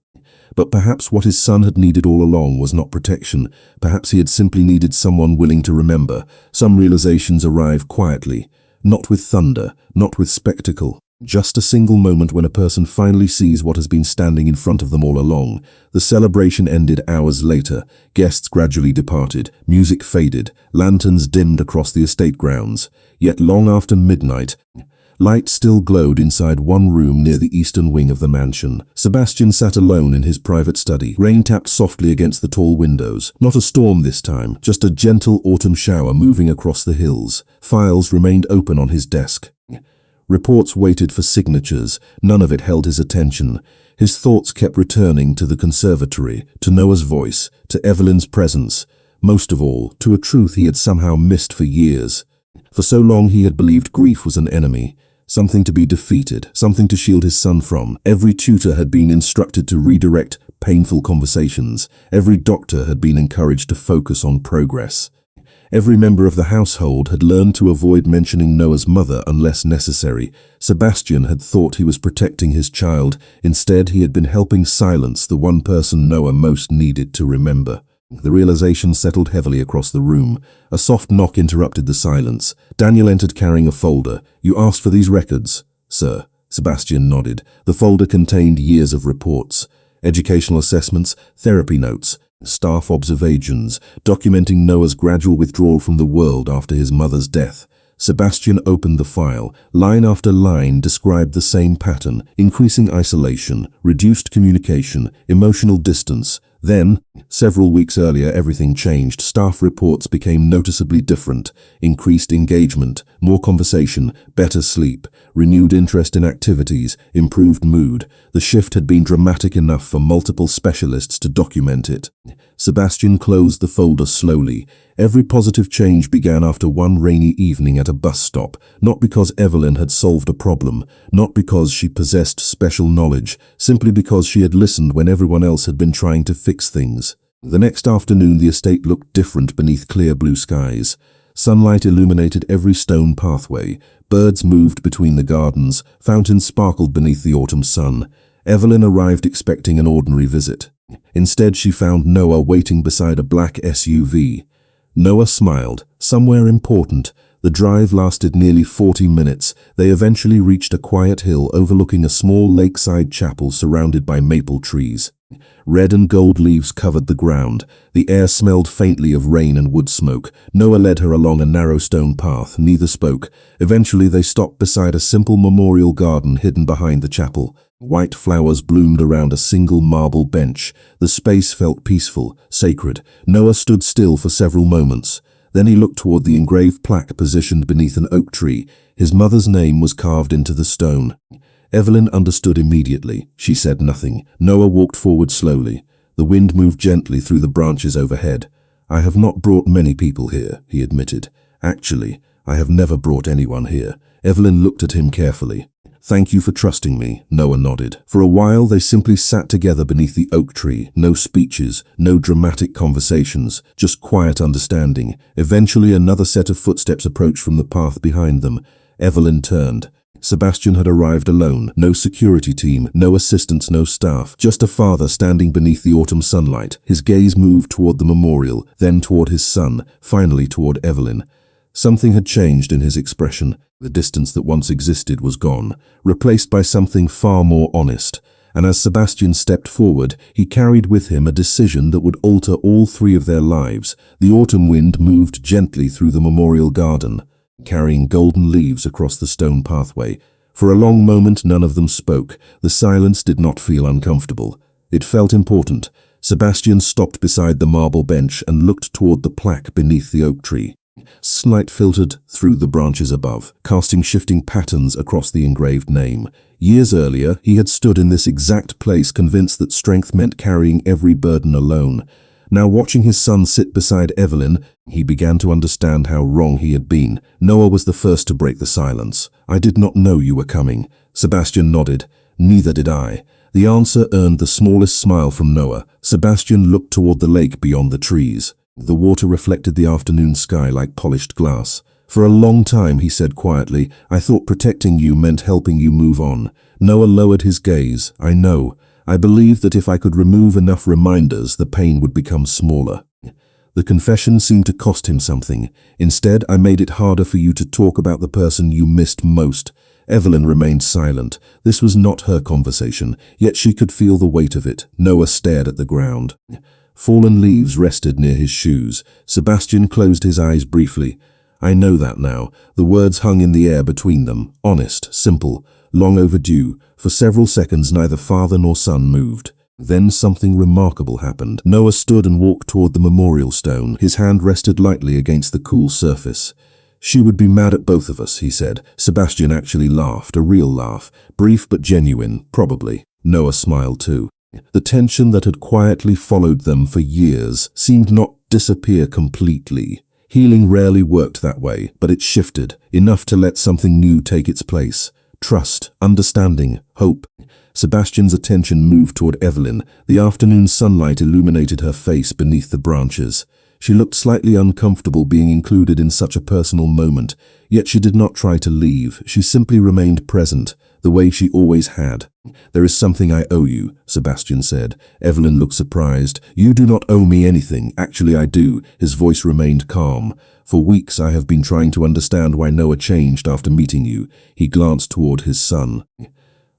But perhaps what his son had needed all along was not protection. Perhaps he had simply needed someone willing to remember. Some realizations arrive quietly, not with thunder, not with spectacle. Just a single moment when a person finally sees what has been standing in front of them all along. The celebration ended hours later. Guests gradually departed. Music faded. Lanterns dimmed across the estate grounds. Yet long after midnight, light still glowed inside one room near the eastern wing of the mansion. Sebastian sat alone in his private study. Rain tapped softly against the tall windows. Not a storm this time, just a gentle autumn shower moving across the hills. Files remained open on his desk. Reports waited for signatures. None of it held his attention. His thoughts kept returning to the conservatory, to Noah's voice, to Evelyn's presence. Most of all, to a truth he had somehow missed for years. For so long he had believed grief was an enemy, something to be defeated, something to shield his son from. Every tutor had been instructed to redirect painful conversations. Every doctor had been encouraged to focus on progress. Every member of the household had learned to avoid mentioning Noah's mother unless necessary. Sebastian had thought he was protecting his child. Instead, he had been helping silence the one person Noah most needed to remember. The realization settled heavily across the room. A soft knock interrupted the silence. Daniel entered carrying a folder. "You asked for these records?" "Sir." Sebastian nodded. The folder contained years of reports, educational assessments, therapy notes, staff observations, documenting Noah's gradual withdrawal from the world after his mother's death. Sebastian opened the file. Line after line described the same pattern: increasing isolation, reduced communication, emotional distance. Then, several weeks earlier, everything changed. Staff reports became noticeably different. Increased engagement, more conversation, better sleep, renewed interest in activities, improved mood. The shift had been dramatic enough for multiple specialists to document it. Sebastian closed the folder slowly. Every positive change began after one rainy evening at a bus stop, not because Evelyn had solved a problem, not because she possessed special knowledge, simply because she had listened when everyone else had been trying to fix things. The next afternoon, the estate looked different beneath clear blue skies. Sunlight illuminated every stone pathway. Birds moved between the gardens. Fountains sparkled beneath the autumn sun. Evelyn arrived expecting an ordinary visit. Instead, she found Noah waiting beside a black SUV. Noah smiled. Somewhere important. The drive lasted nearly 40 minutes. They eventually reached a quiet hill overlooking a small lakeside chapel surrounded by maple trees. Red and gold leaves covered the ground. The air smelled faintly of rain and wood smoke. Noah led her along a narrow stone path. Neither spoke. Eventually they stopped beside a simple memorial garden hidden behind the chapel. White flowers bloomed around a single marble bench. The space felt peaceful, sacred. Noah stood still for several moments. Then he looked toward the engraved plaque positioned beneath an oak tree. His mother's name was carved into the stone. Evelyn understood immediately. She said nothing. Noah walked forward slowly. The wind moved gently through the branches overhead. "I have not brought many people here," he admitted. "Actually, I have never brought anyone here." Evelyn looked at him carefully. "Thank you for trusting me," Noah nodded. For a while they simply sat together beneath the oak tree. No speeches, no dramatic conversations, just quiet understanding. Eventually another set of footsteps approached from the path behind them. Evelyn turned. Sebastian had arrived alone. No security team, no assistants, no staff. Just a father standing beneath the autumn sunlight. His gaze moved toward the memorial, then toward his son, finally toward Evelyn. Something had changed in his expression. The distance that once existed was gone, replaced by something far more honest. and as Sebastian stepped forward, he carried with him a decision that would alter all three of their lives. The autumn wind moved gently through the memorial garden, carrying golden leaves across the stone pathway. For a long moment none of them spoke. The silence did not feel uncomfortable. It felt important. Sebastian stopped beside the marble bench and looked toward the plaque beneath the oak tree. Sunlight filtered through the branches above, casting shifting patterns across the engraved name. Years earlier, he had stood in this exact place, convinced that strength meant carrying every burden alone. Now, watching his son sit beside Evelyn, he began to understand how wrong he had been. Noah was the first to break the silence. "I did not know you were coming." Sebastian nodded. "Neither did I." The answer earned the smallest smile from Noah. Sebastian looked toward the lake beyond the trees. The water reflected the afternoon sky like polished glass. "For a long time," he said quietly, "I thought protecting you meant helping you move on." Noah lowered his gaze. "I know. I believed that if I could remove enough reminders, the pain would become smaller." The confession seemed to cost him something. "Instead, I made it harder for you to talk about the person you missed most." Evelyn remained silent. This was not her conversation, yet she could feel the weight of it. Noah stared at the ground. Fallen leaves rested near his shoes. Sebastian closed his eyes briefly. "I know that now." The words hung in the air between them. Honest, simple, long overdue. For several seconds neither father nor son moved. Then something remarkable happened. Noah stood and walked toward the memorial stone. His hand rested lightly against the cool surface. "She would be mad at both of us," he said. Sebastian actually laughed, a real laugh, brief but genuine, probably. Noah smiled too. The tension that had quietly followed them for years seemed not disappear completely. Healing rarely worked that way, but it shifted, enough to let something new take its place. Trust, understanding, hope. Sebastian's attention moved toward Evelyn. The afternoon sunlight illuminated her face beneath the branches. She looked slightly uncomfortable being included in such a personal moment, yet she did not try to leave. She simply remained present, the way she always had. "There is something I owe you," Sebastian said. Evelyn looked surprised. "You do not owe me anything. Actually, I do." His voice remained calm. "For weeks I have been trying to understand why Noah changed after meeting you." He glanced toward his son.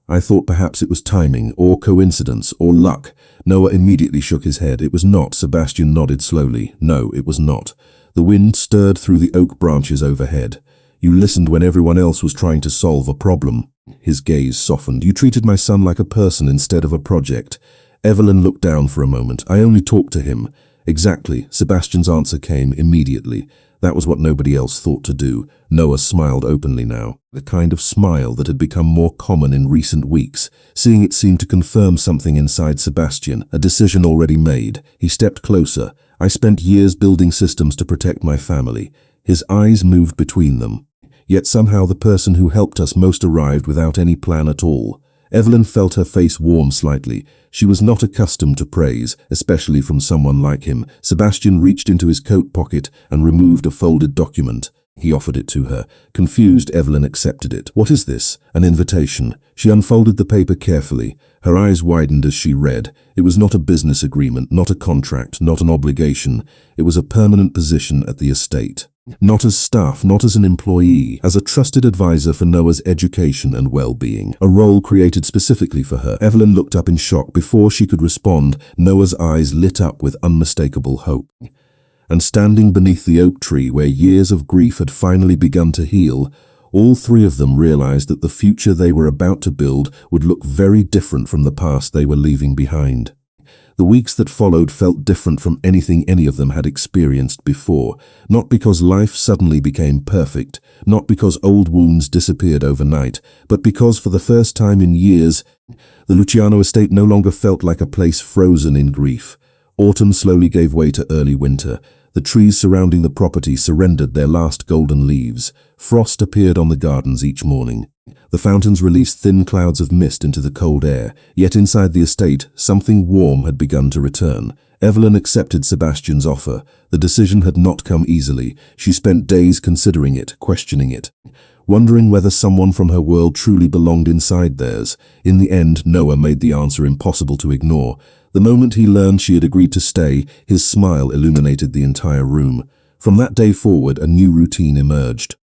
"I thought perhaps it was timing, or coincidence, or luck." Noah immediately shook his head. "It was not." Sebastian nodded slowly. "No, it was not." The wind stirred through the oak branches overhead. "You listened when everyone else was trying to solve a problem." His gaze softened. "You treated my son like a person instead of a project." Evelyn looked down for a moment. "I only talked to him." "Exactly." Sebastian's answer came immediately. That was what nobody else thought to do. Noah smiled openly now, the kind of smile that had become more common in recent weeks. Seeing it seemed to confirm something inside Sebastian, a decision already made. He stepped closer. "I spent years building systems to protect my family." His eyes moved between them. "Yet somehow the person who helped us most arrived without any plan at all." Evelyn felt her face warm slightly. She was not accustomed to praise, especially from someone like him. Sebastian reached into his coat pocket and removed a folded document. He offered it to her. Confused, Evelyn accepted it. "What is this?" "An invitation." She unfolded the paper carefully. Her eyes widened as she read. It was not a business agreement, not a contract, not an obligation. It was a permanent position at the estate. Not as staff, not as an employee, as a trusted advisor for Noah's education and well-being. A role created specifically for her. Evelyn looked up in shock. Before she could respond, Noah's eyes lit up with unmistakable hope. And standing beneath the oak tree where years of grief had finally begun to heal, all three of them realized that the future they were about to build would look very different from the past they were leaving behind. The weeks that followed felt different from anything any of them had experienced before, not because life suddenly became perfect, not because old wounds disappeared overnight, but because for the first time in years, the Luciano estate no longer felt like a place frozen in grief. Autumn slowly gave way to early winter. The trees surrounding the property surrendered their last golden leaves. Frost appeared on the gardens each morning. The fountains released thin clouds of mist into the cold air, yet inside the estate, something warm had begun to return. Evelyn accepted Sebastian's offer. The decision had not come easily. She spent days considering it, questioning it, wondering whether someone from her world truly belonged inside theirs. In the end, Noah made the answer impossible to ignore. The moment he learned she had agreed to stay, his smile illuminated the entire room. From that day forward, a new routine emerged.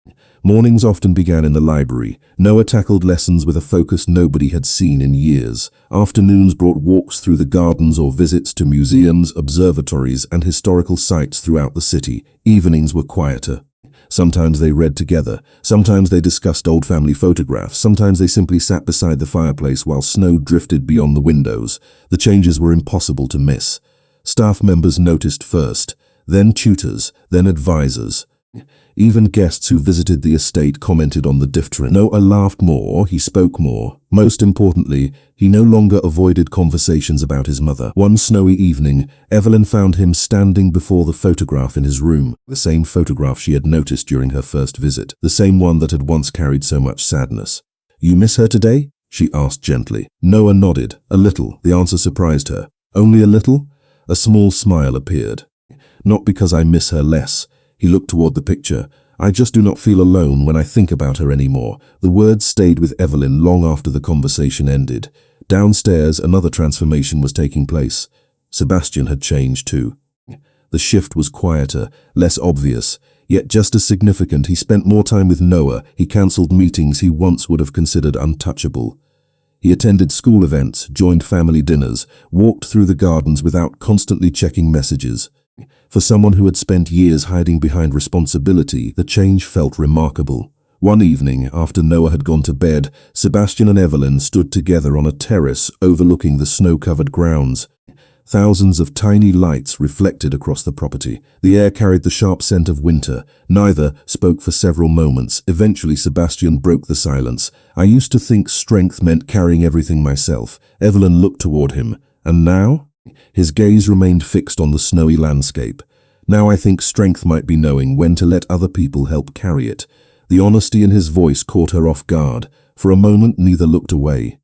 Mornings often began in the library. Noah tackled lessons with a focus nobody had seen in years. Afternoons brought walks through the gardens or visits to museums, observatories, and historical sites throughout the city. Evenings were quieter. Sometimes they read together. Sometimes they discussed old family photographs. Sometimes they simply sat beside the fireplace while snow drifted beyond the windows. The changes were impossible to miss. Staff members noticed first, then tutors, then advisors. Even guests who visited the estate commented on the difference. Noah laughed more, he spoke more. Most importantly, he no longer avoided conversations about his mother. One snowy evening, Evelyn found him standing before the photograph in his room. The same photograph she had noticed during her first visit. The same one that had once carried so much sadness. "You miss her today?" she asked gently. Noah nodded. A little. The answer surprised her. "Only a little?" A small smile appeared. "Not because I miss her less." He looked toward the picture. "I just do not feel alone when I think about her anymore." The words stayed with Evelyn long after the conversation ended. Downstairs, another transformation was taking place. Sebastian had changed too. The shift was quieter, less obvious, yet just as significant. He spent more time with Noah. He cancelled meetings he once would have considered untouchable. He attended school events, joined family dinners, walked through the gardens without constantly checking messages. For someone who had spent years hiding behind responsibility, the change felt remarkable. One evening, after Noah had gone to bed, Sebastian and Evelyn stood together on a terrace overlooking the snow-covered grounds. Thousands of tiny lights reflected across the property. The air carried the sharp scent of winter. Neither spoke for several moments. Eventually, Sebastian broke the silence. "I used to think strength meant carrying everything myself." Evelyn looked toward him. "And now?" His gaze remained fixed on the snowy landscape. "Now I think strength might be knowing when to let other people help carry it." The honesty in his voice caught her off guard. For a moment, neither looked away.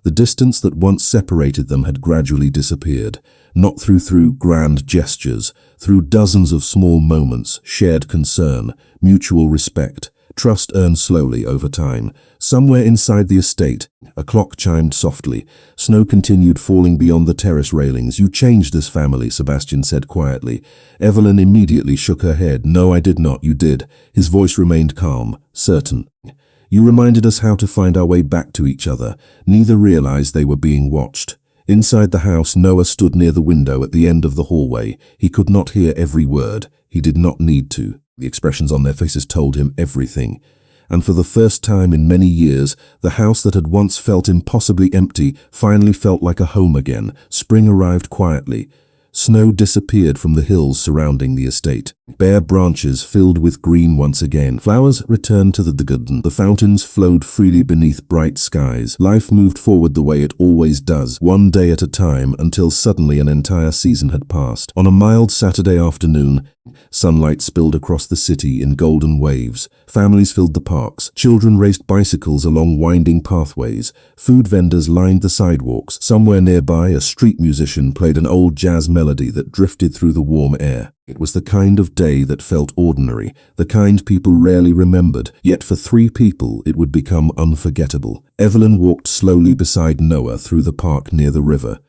The distance that once separated them had gradually disappeared, not through grand gestures, through dozens of small moments, shared concern, mutual respect. Trust earned slowly over time. Somewhere inside the estate, a clock chimed softly. Snow continued falling beyond the terrace railings. "You changed this family," Sebastian said quietly. Evelyn immediately shook her head. "No, I did not. You did." His voice remained calm, certain. "You reminded us how to find our way back to each other." Neither realized they were being watched. Inside the house, Noah stood near the window at the end of the hallway. He could not hear every word. He did not need to. The expressions on their faces told him everything. And for the first time in many years, the house that had once felt impossibly empty finally felt like a home again. Spring arrived quietly. Snow disappeared from the hills surrounding the estate. Bare branches filled with green once again. Flowers returned to the garden. The fountains flowed freely beneath bright skies. Life moved forward the way it always does, one day at a time, until suddenly an entire season had passed. On a mild Saturday afternoon, sunlight spilled across the city in golden waves. Families filled the parks. Children raced bicycles along winding pathways. Food vendors lined the sidewalks. Somewhere nearby, a street musician played an old jazz melody that drifted through the warm air. It was the kind of day that felt ordinary, the kind people rarely remembered, yet for 3 people it would become unforgettable. Evelyn walked slowly beside Noah through the park near the river.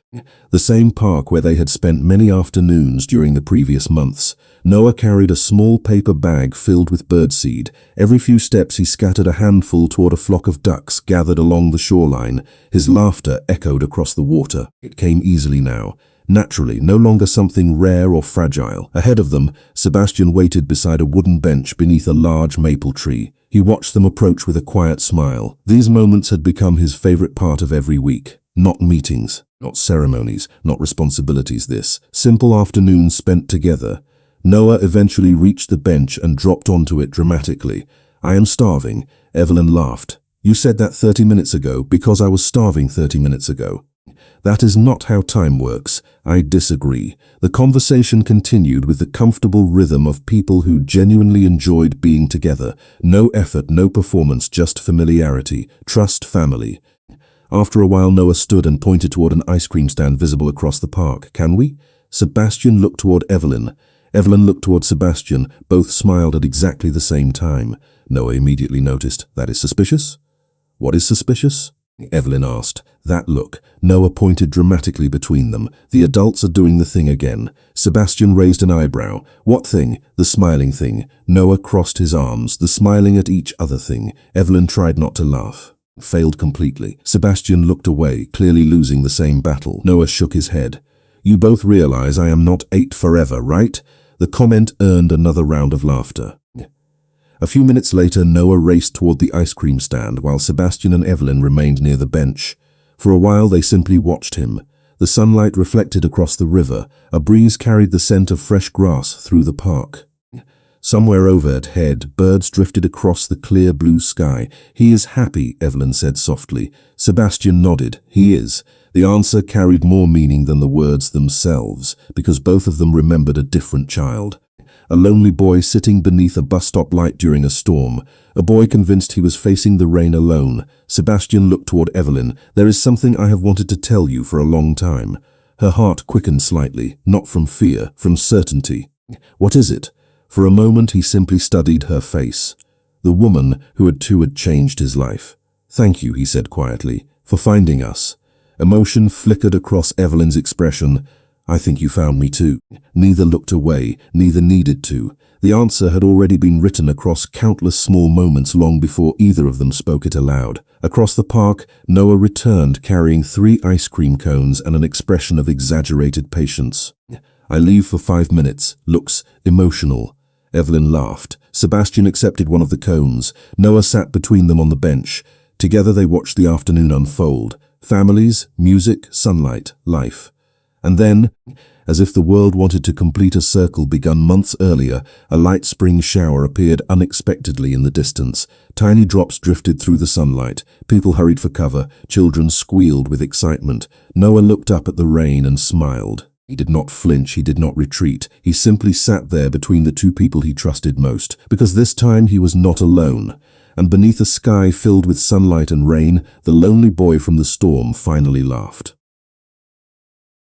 The same park where they had spent many afternoons during the previous months. Noah carried a small paper bag filled with birdseed. Every few steps he scattered a handful toward a flock of ducks gathered along the shoreline. His laughter echoed across the water. It came easily now. Naturally, no longer something rare or fragile. Ahead of them, Sebastian waited beside a wooden bench beneath a large maple tree. He watched them approach with a quiet smile. These moments had become his favorite part of every week. Not meetings, not ceremonies, not responsibilities. This simple afternoons spent together. Noah eventually reached the bench and dropped onto it dramatically. "I am starving." Evelyn laughed. "You said that 30 minutes ago because I was starving 30 minutes ago." "That is not how time works." "I disagree." The conversation continued with the comfortable rhythm of people who genuinely enjoyed being together. No effort, no performance, just familiarity, trust, family. After a while, Noah stood and pointed toward an ice cream stand visible across the park. "Can we?" Sebastian looked toward Evelyn. Evelyn looked toward Sebastian. Both smiled at exactly the same time. Noah immediately noticed. "That is suspicious." "What is suspicious?" Evelyn asked. That look. Noah pointed dramatically between them. The adults are doing the thing again. Sebastian raised an eyebrow. What thing? The smiling thing. Noah crossed his arms. The smiling at each other thing. Evelyn tried not to laugh. Failed completely. Sebastian looked away, clearly losing the same battle. Noah shook his head. You both realize I am not 8 forever, right? The comment earned another round of laughter. A few minutes later, Noah raced toward the ice cream stand while Sebastian and Evelyn remained near the bench. For a while, they simply watched him. The sunlight reflected across the river. A breeze carried the scent of fresh grass through the park. Somewhere overhead, birds drifted across the clear blue sky. He is happy, Evelyn said softly. Sebastian nodded. He is. The answer carried more meaning than the words themselves, because both of them remembered a different child. A lonely boy sitting beneath a bus stop light during a storm. A boy convinced he was facing the rain alone. Sebastian looked toward Evelyn. There is something I have wanted to tell you for a long time. Her heart quickened slightly, not from fear, from certainty. What is it? For a moment he simply studied her face. The woman who had changed his life. Thank you, he said quietly, for finding us. Emotion flickered across Evelyn's expression. I think you found me too. Neither looked away, neither needed to. The answer had already been written across countless small moments long before either of them spoke it aloud. Across the park, Noah returned carrying 3 ice cream cones and an expression of exaggerated patience. I leave for 5 minutes. Looks emotional. Evelyn laughed. Sebastian accepted one of the cones. Noah sat between them on the bench. Together they watched the afternoon unfold. Families, music, sunlight, life. And then, as if the world wanted to complete a circle begun months earlier, a light spring shower appeared unexpectedly in the distance. Tiny drops drifted through the sunlight. People hurried for cover. Children squealed with excitement. Noah looked up at the rain and smiled. He did not flinch, he did not retreat. He simply sat there between the 2 people he trusted most, because this time he was not alone. And beneath a sky filled with sunlight and rain, the lonely boy from the storm finally laughed.